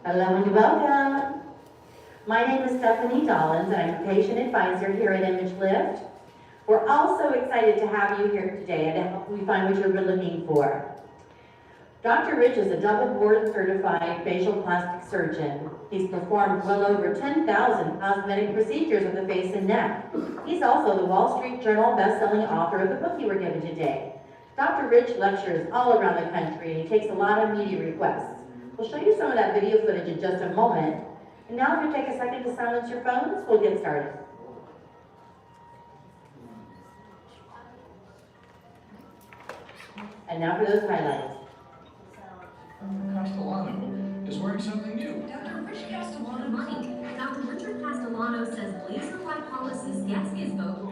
Hello and welcome. My name is Stephanie Dollins and I'm a patient advisor here at ImageLift. We're also excited to have you here today and to help you find what you're looking for. Dr. Rich is a double board certified facial plastic surgeon. He's performed well over 10,000 cosmetic procedures of the face and neck. He's also the Wall Street Journal best-selling author of the book you were given today. Dr. Rich lectures all around the country and he takes a lot of media requests. We'll show you some of that video footage in just a moment. And now if you take a second to silence your phones, we'll get started. And now for those highlights. Castellano is wearing something new. Dr. Rich Castellano money. Dr. Richard Castellano says laser lipolysis gets his vote.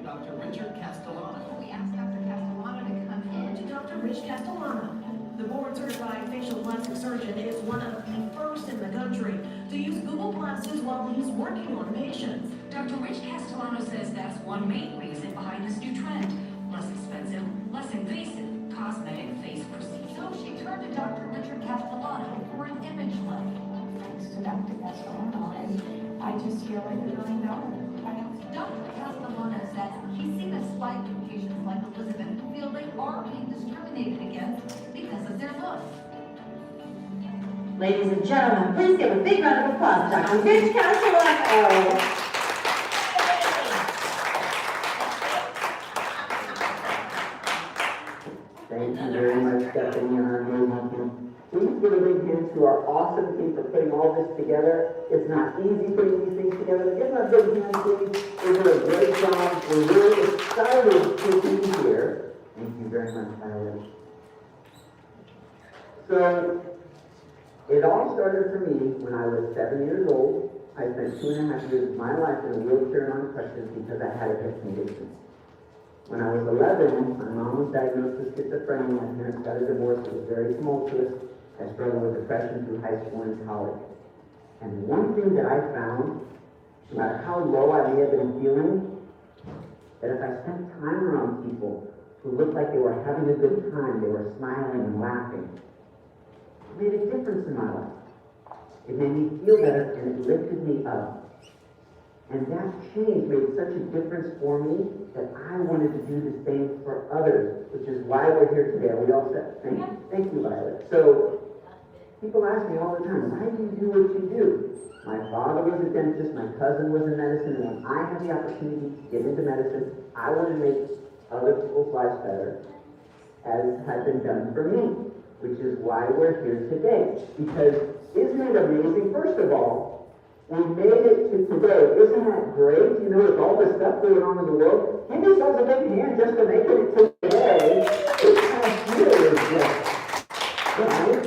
Dr. Richard Castellano. We asked Dr. Castellano to come in to Dr. Rich Castellano. The board-certified facial plastic surgeon is one of the first in the country to use Google Glasses while he's working on patients. Dr. Rich Castellano says that's one main reason behind this new trend. Less expensive, less invasive cosmetic face procedure. So she turned to Dr. Richard Castellano for an image lift. Thanks to Dr. Castellano, and I just feel like $1 million. Dr. Castellano says he's seen a spike in patients like Elizabeth who feel they are being discriminated against because of their looks. Ladies and gentlemen, please give a big round of applause to Dr. Rich Castellano. Thank you very much, Stephanie, and our amazing team. Please give a big hand to our awesome team for putting all this together. It's not easy putting these things together. Give them a big hand, please. They do a great job. We're really excited to be here. Thank you very much, Violet. So, it all started for me when I was 7 years old. I spent 2.5 years of my life in a wheelchair and on crutches because I had a hip condition. When I was 11, my mom was diagnosed with schizophrenia. My parents got a divorce. It was very tumultuous. I struggled with depression through high school and college. And one thing that I found, no matter how low I may have been feeling, that if I spent time around people who looked like they were having a good time, they were smiling and laughing, it made a difference in my life. It made me feel better and it lifted me up. And that change made such a difference for me that I wanted to do the same for others, which is why we're here today. Are we all set? Thank you, Violet. So, people ask me all the time, why do you do what you do? My father was a dentist, my cousin was in medicine, and when I had the opportunity to get into medicine, I wanted to make other people's lives better, as had been done for me, which is why we're here today. Because isn't it amazing? First of all, we made it to today. Isn't that great? You know, with all the stuff going on in the world, give yourselves a big hand just for making it to today. This past year is just, right?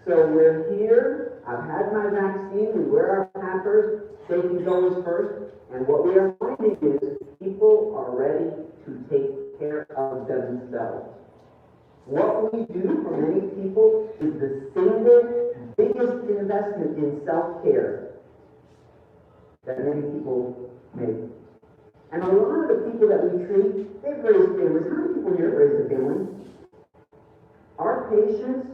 So we're here. I've had my vaccine. We wear our Pampers. Safety is always first. And what we are finding is people are ready to take care of themselves. What we do for many people is the single biggest investment in self-care that many people make. And a lot of the people that we treat, they've raised families. How many people here have raised a family? Our patients,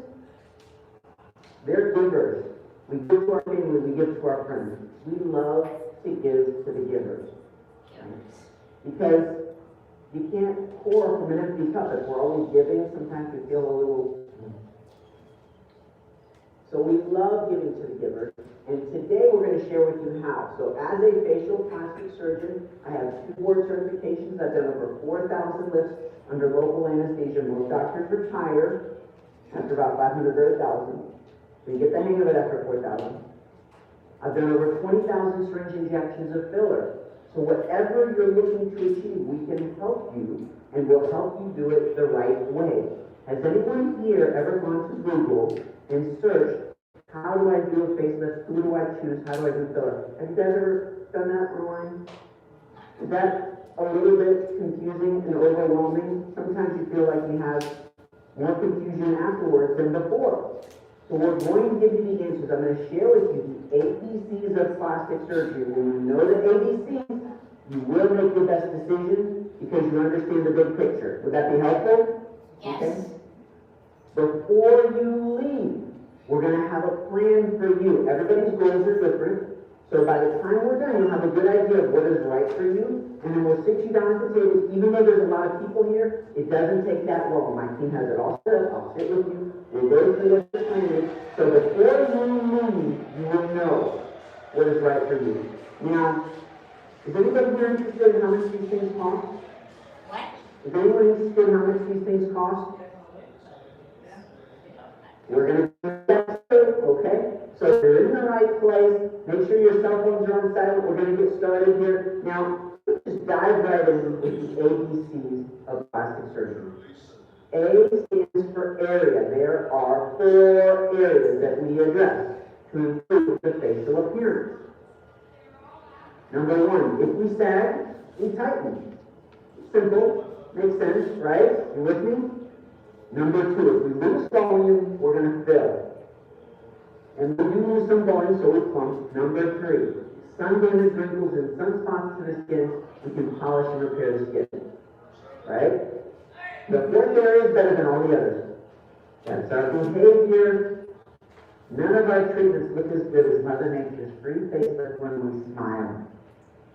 they're givers. We give to our family, we give to our friends. We love to give to the givers. Because you can't pour from an empty cup. If we're always giving, sometimes we feel a little... So we love giving to the givers, and today we're going to share with you how. So as a facial plastic surgeon, I have 2 board certifications. I've done over 4,000 lifts under local anesthesia. Most doctors retire after about 500 or 1,000. So you get the hang of it after 4,000. I've done over 20,000 syringe injections of filler. So whatever you're looking to achieve, we can help you, and we'll help you do it the right way. Has anyone here ever gone to Google and searched, how do I do a facelift? Who do I choose? How do I do filler? Have you guys ever done that online? Is that a little bit confusing and overwhelming? Sometimes you feel like you have more confusion afterwards than before. So we're going to give you the answers. I'm going to share with you the ABCs of plastic surgery. When you know the ABCs, you will make your best decision because you understand the big picture. Would that be helpful? Yes. Okay. Before you leave, we're going to have a plan for you. Everybody's goals are different. So by the time we're done, you'll have a good idea of what is right for you. And then we'll sit you down at the table. Even though there's a lot of people here, it doesn't take that long. My team has it all set up. I'll sit with you. We'll go through what the plan is. So before you leave, you will know what is right for you. Now, is anybody here interested in how much these things cost? What? Is anyone interested in how much these things cost? We're going to do that too, okay? So if you're in the right place, make sure your cell phones are on silent. We're going to get started here. Now, let's just dive right in with the ABCs of plastic surgery. A stands for area. There are 4 areas that we address to improve the facial appearance. Number 1, if we sag, we tighten. Simple, makes sense, right? You with me? Number 2, if we lose volume, we're going to fill. And we do lose some volume, so we plump. Number 3, sun damage, wrinkles, and sunspots to the skin, we can polish and repair the skin. Right? The 4th area is better than all the others. That's our behavior. None of our treatments look as good as Mother Nature's free face look when we smile.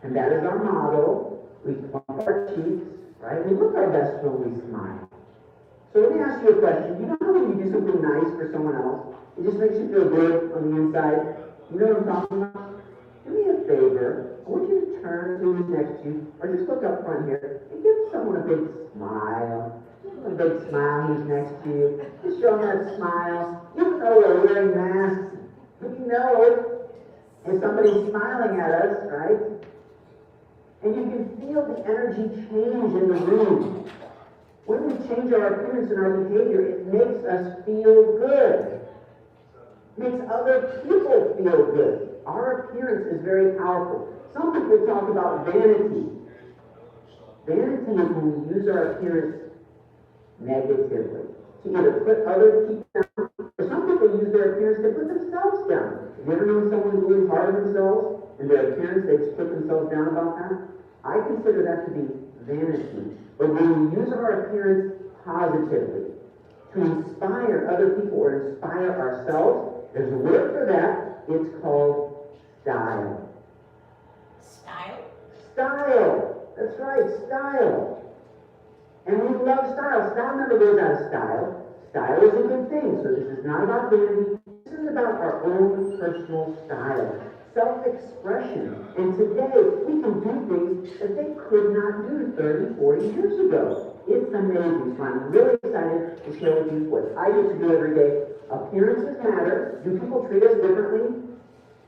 And that is our model. We plump our cheeks, right? We look our best when we smile. So let me ask you a question. You know how when you do something nice for someone else, it just makes you feel good on the inside? You know what I'm talking about? Do me a favor. I want you to turn to who's next to you, or just look up front here, and give someone a big smile. Give them a big smile who's next to you. Just show them that smile. Even though we're wearing masks, we know if somebody's smiling at us, right? And you can feel the energy change in the room. When we change our appearance and our behavior, it makes us feel good. It makes other people feel good. Our appearance is very powerful. Some people talk about vanity. Vanity is when we use our appearance negatively. To either put other people down, or some people use their appearance to put themselves down. Have you ever known someone who's really hard on themselves and their appearance, they just put themselves down about that? I consider that to be vanity. But when we use our appearance positively to inspire other people or inspire ourselves, there's a word for that. It's called style. Style? Style. That's right, style. And we love style. Style never goes out of style. Style is a good thing. So this is not about vanity. This is about our own personal style. Self-expression. And today, we can do things that they could not do 30, 40 years ago. It's amazing. So I'm really excited to share with you what I get to do every day. Appearances matter. Do people treat us differently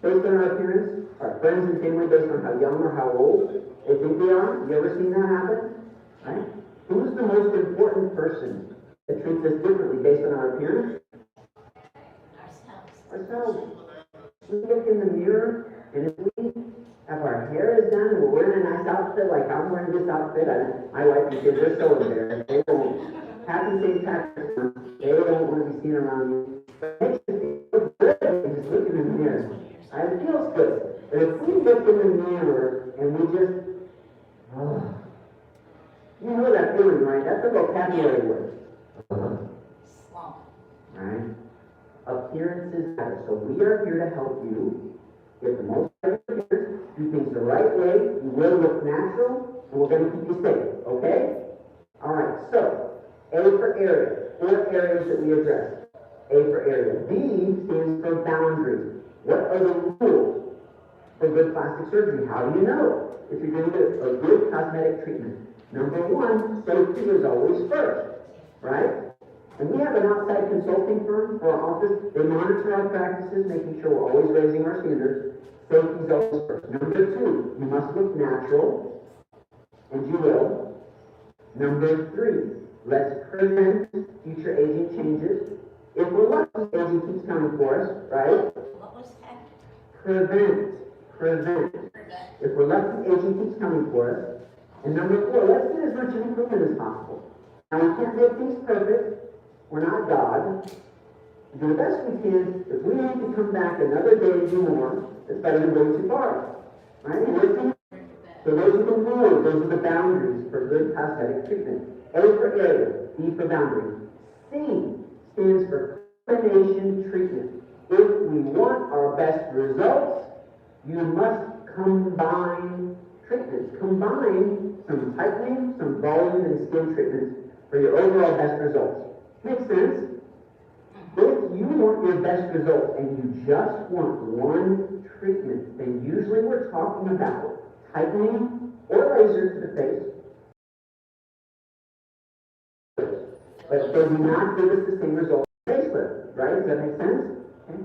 based on our appearance? Our friends and family based on how young or how old they think we are? You ever seen that happen? Right? Who's the most important person that treats us differently based on our appearance? Ourselves. We look in the mirror, and if we have our hair is done, and we're wearing a nice outfit, like I'm wearing this outfit, my wife and kids are so embarrassed. They won't. Happy St. Patrick's Day. They don't want to be seen around you. But it makes you feel good and just look in the mirror. It feels good. But if we look in the mirror and we just, you know that feeling, right? That's a vocabulary word. Right? Appearances matter. So we are here to help you get the most out of your appearance, do things the right way, you will look natural, and we're going to keep you safe, okay? Alright, so, A for area. 4 areas that we address. A for area. B stands for boundaries. What are the rules for good plastic surgery? How do you know if you're going to get a good cosmetic treatment? Number 1, safety is always first, right? And we have an outside consulting firm for our office. They monitor our practices, making sure we're always raising our standards. Safety is always first. Number 2, you must look natural, and you will. Number 3, let's prevent future aging changes. If we're lucky, aging keeps coming for us, right? What was that? Prevent. If we're lucky, aging keeps coming for us. And number 4, let's get as much improvement as possible. Now, we can't make things perfect. We're not God. We do the best we can. If we need to come back another day and do more, it's better than going too far. Right? So those are the rules. Those are the boundaries for good cosmetic treatment. A for area. B for boundary. C stands for combination treatment. If we want our best results, you must combine treatments. Combine some tightening, some volume, and skin treatments for your overall best results. Makes sense? If you want your best results and you just want one treatment, then usually we're talking about tightening or laser to the face. But they do not give us the same result as facelift, right? Does that make sense? Okay.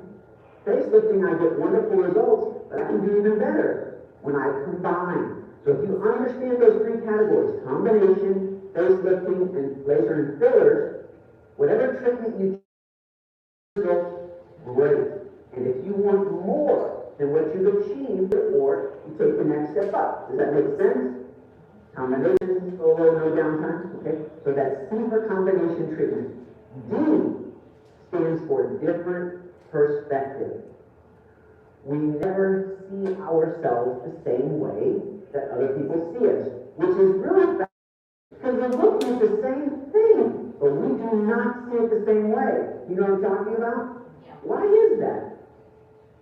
Facelifting, I get wonderful results, but I can do even better when I combine. So if you understand those three categories, combination, facelifting, and laser and fillers, whatever treatment you choose, great. And if you want more than what you've achieved before, you take the next step up. Does that make sense? Combination, solo, no downtime. Okay? So that's C for combination treatment. D stands for different perspective. We never see ourselves the same way that other people see us, which is really bad because we're looking at the same thing, but we do not see it the same way. You know what I'm talking about? Why is that?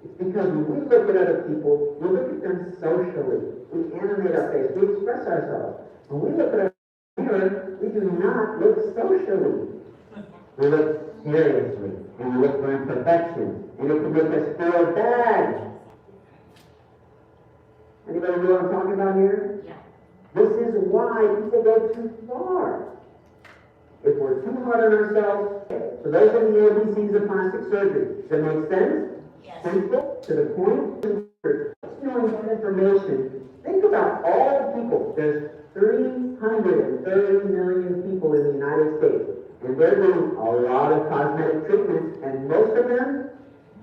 It's because when we look at other people, we look at them socially. We animate our face. We express ourselves. When we look at our mirror, we do not look socially. We look seriously, and we look for imperfection, and it can make us feel bad. Anybody know what I'm talking about here? Yeah. This is why people go too far. If we're too hard on ourselves, so those are the ABCs of plastic surgery. Does that make sense? Yes. Simple, to the point. Knowing that information, think about all the people. There's 330 million people in the United States, and they're doing a lot of cosmetic treatments, and most of them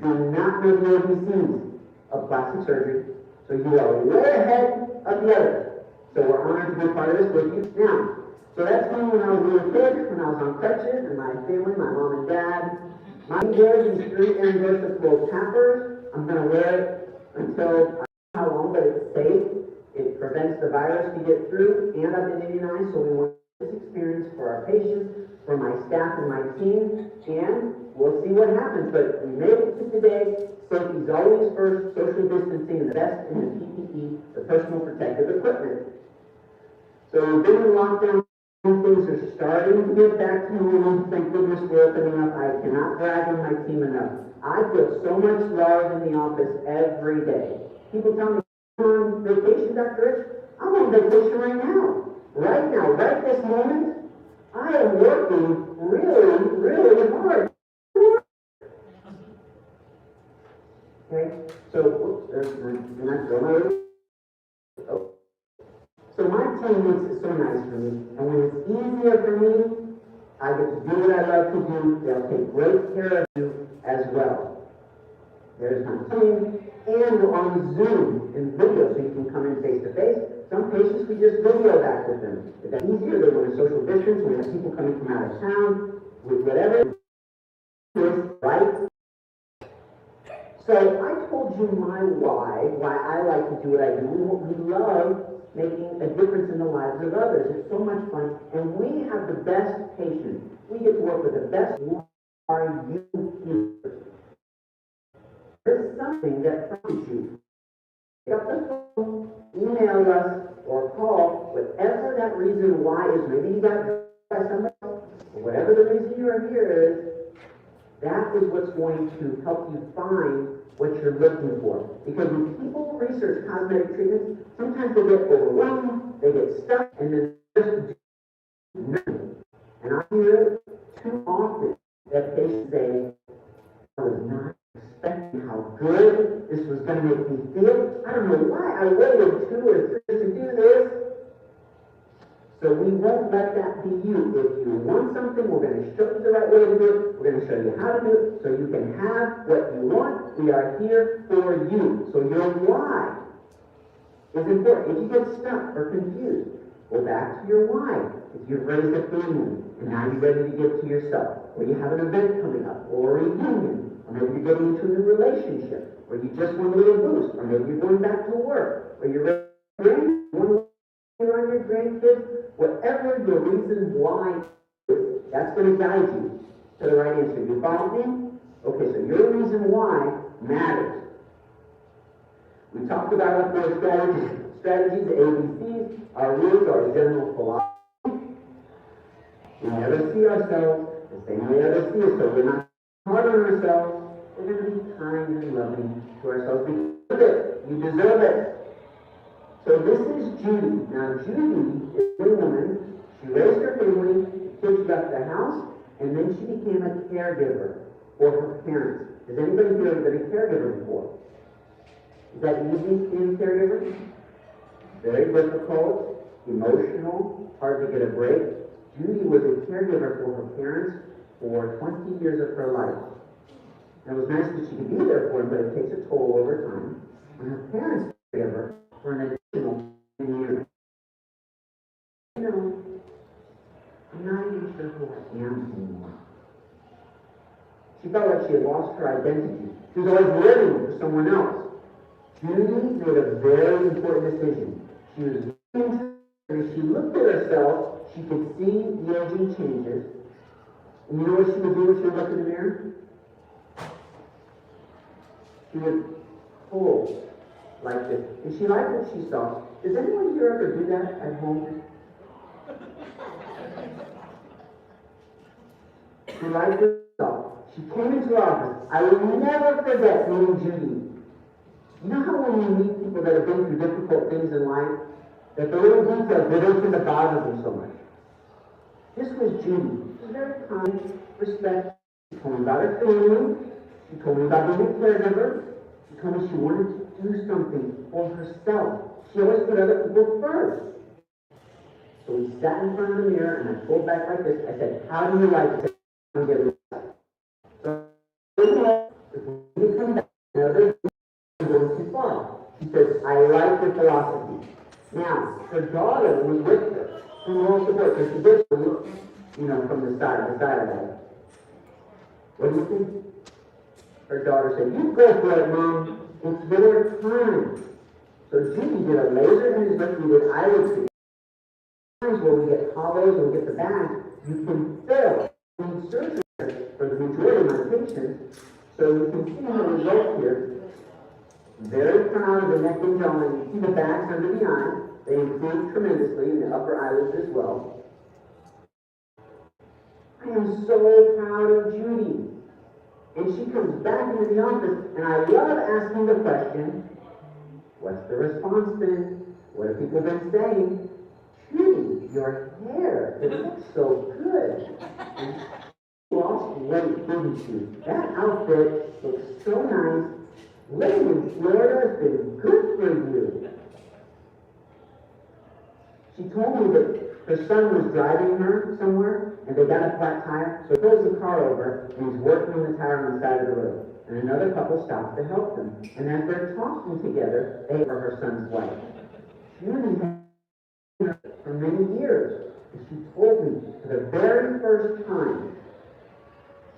do not know the ABCs of plastic surgery. So you are way ahead of the others. So we're honored to be part of this with you now. So that's me when I was a little kid, when I was on crutches, and my family, my mom and dad. My wear these 3 inversatile tappers. I'm going to wear it until how long, but it's safe. It prevents the virus to get through, and I've been immunized, so we want this experience for our patients, for my staff and my team, and we'll see what happens. But we made it to today. Safety's always first, social distancing, and the best in the PPE, the personal protective equipment. So we've been in lockdown. Things are starting to get back to normal. Thank goodness we're opening up. I cannot brag on my team enough. I feel so much love in the office every day. People tell me, I'm on vacation, Dr. Rich. I'm on vacation right now. Right now, right this moment, I am working really, really hard. Okay, so, oops, there's not going. Oh. So my team makes it so nice for me, and when it's easier for me, I get to do what I love to do. They'll take great care of you as well. There's my team, and we're on Zoom in video, so you can come in face to face. Some patients we just video back with them. If that's easier, they want a social distance. We have people coming from out of town with whatever is right. So I told you my why I like to do what I do. We love making a difference in the lives of others. It's so much fun, and we have the best patients. We get to work with the best. Who are you here? There's something that prompts you. Pick up the phone, email us, or call, whatever that reason why is. Maybe you got hurt by somebody else, or whatever the reason you are here is, that is what's going to help you find what you're looking for. Because when people research cosmetic treatments, sometimes they get overwhelmed, they get stuck, and then just do nothing. And I hear it too often that patients say, I was not expecting how good this was going to make me feel. I don't know why I waited 2 or 3 years to do this. So we won't let that be you. If you want something, we're going to show you the right way to do it. We're going to show you how to do it so you can have what you want. We are here for you. So your why is important. If you get stuck or confused, go back to your why. If you've raised a family and now you're ready to give to yourself, or you have an event coming up, or a reunion, or maybe you're getting into a new relationship, or you just want a little boost, or maybe you're going back to work, or you're ready to on your grandkids, whatever your reason why is, that's going to guide you. to the right answer. You follow me? Okay, so your reason why matters. We talked about our four strategies, the ABCs, our rules, our general philosophy. We never see ourselves the same way others see us, so we're not hard on ourselves. We're going to be kind and loving to ourselves. We deserve it. You deserve it. So this is Judy. Now Judy is a woman. She raised her family, the kids left the house, and then she became a caregiver for her parents. Has anybody here been a caregiver before? Is that easy being a caregiver? Very difficult, emotional, hard to get a break. Judy was a caregiver for her parents for 20 years of her life. And it was nice that she could be there for them, but it takes a toll over time. And her parents were a caregiver for an additional 10 years. You know, I'm not even sure who I am anymore. She felt like she had lost her identity. She was always living for someone else. Judy made a very important decision. She was looking, and as she looked at herself, she could see the aging changes. And you know what she would do when she would look in the mirror? She would pull like this. And she liked what she saw. Does anyone here ever do that at home? She liked what she saw. She came into her office. I will never forget meeting Judy. You know how when you meet people that have been through difficult things in life, that the little details, they don't seem to bother them so much. This was Judy. She was very kind, respectful. She told me about her family. She told me about being a caregiver. She told me she wanted to do something for herself. She always put other people first. So we sat in front of the mirror, and I pulled back like this. I said, how do you like this? I'm getting so, if we come back, another going too far. She says, I like your philosophy. Now, her daughter was with her, from moral support, because she did, from the side of that. What do you think? Her daughter said, you go for it, Mom. It's your time. So Judy did a laser in his lip, we did eyelids. Times where we get hollows and we get the bag, you can fill. We need surgery for the majority of my patients. So you can see the result here. Very proud of the neck and jawline. You see the bags under the eyes. They improve tremendously in the upper eyelids as well. I am so proud of Judy. And she comes back into the office, and I love asking the question, what's the response been? What have people been saying? Judy, your hair, it looks so good. And she lost weight, didn't she? That outfit looks so nice. Living in Florida has been good for you. She told me that her son was driving her somewhere, and they got a flat tire, so he pulls the car over, and he's working on the tire on the side of the road. And another couple stops to help them. And as they're talking together, they were her son's wife. Judy had been her for many years, and she told me for the very first time,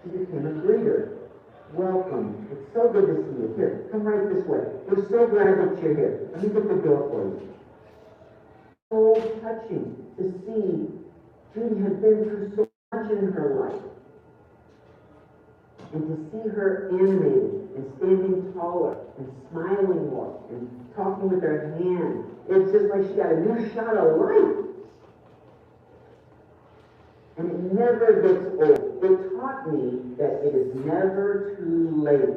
she became a greeter. Welcome. It's so good to see you. Here, come right this way. We're so glad that you're here. Let me get the door for you. So touching to see Judy had been through so much in her life. And to see her animated and standing taller and smiling more and talking with her hand. It's just like she got a new shot of life. And it never gets old. It taught me that it is never too late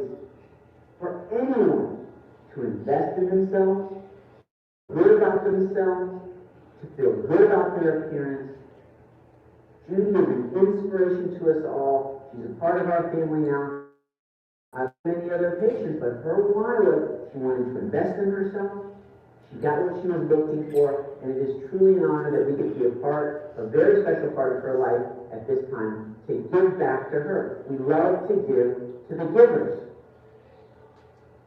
for anyone to invest in themselves, good about themselves, to feel good about their appearance. Judy is an inspiration to us all. She's a part of our family now. I have many other patients, but her why was she wanted to invest in herself. She got what she was looking for, and it is truly an honor that we get to be a very special part of her life at this time, to give back to her. We love to give to the givers.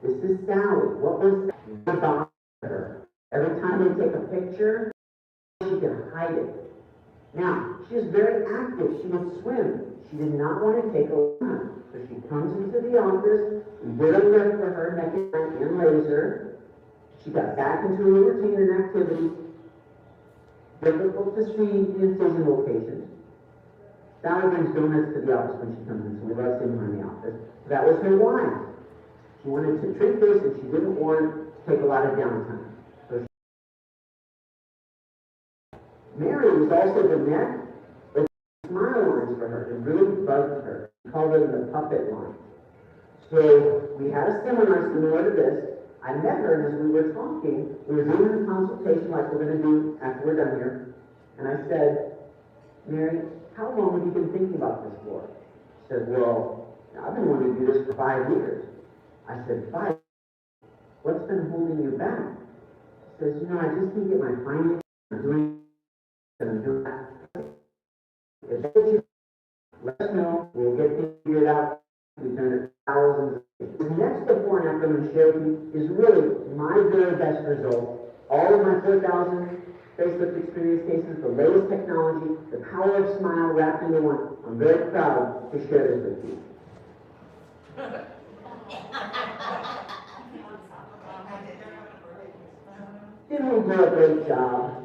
This is Sally. What was that about her? Every time they take a picture, she can hide it. Now, she was very active. She would swim. She did not want to take a run. So she comes into the office, we did a lift for her, neck and laser. She got back into her routine and activity. Difficult to see the incision locations. Sally brings donuts to the office when she comes in, so we love seeing her in the office. That was her why. She wanted to treat this, and she didn't want to take a lot of downtime. So Mary was also the neck with smile lines for her. It really bugged her. We called them the puppet lines. So we had a seminar similar to this. I met her, and as we were talking, we were doing a consultation like we're going to do after we're done here. And I said, Mary, how long have you been thinking about this for? She said, well, I've been wanting to do this for 5 years. I said, 5? What's been holding you back? She says, I just can't get my finances. I'm doing this and I'm doing that. If that's what you let us know, we'll get things figured out. We've done it thousands. The next before and after I'm going to share with you is really my very best result. All of my 4,000 Facebook experience cases, the latest technology, the power of smile wrapped into one. I'm very proud to share this with you. Didn't we do a great job?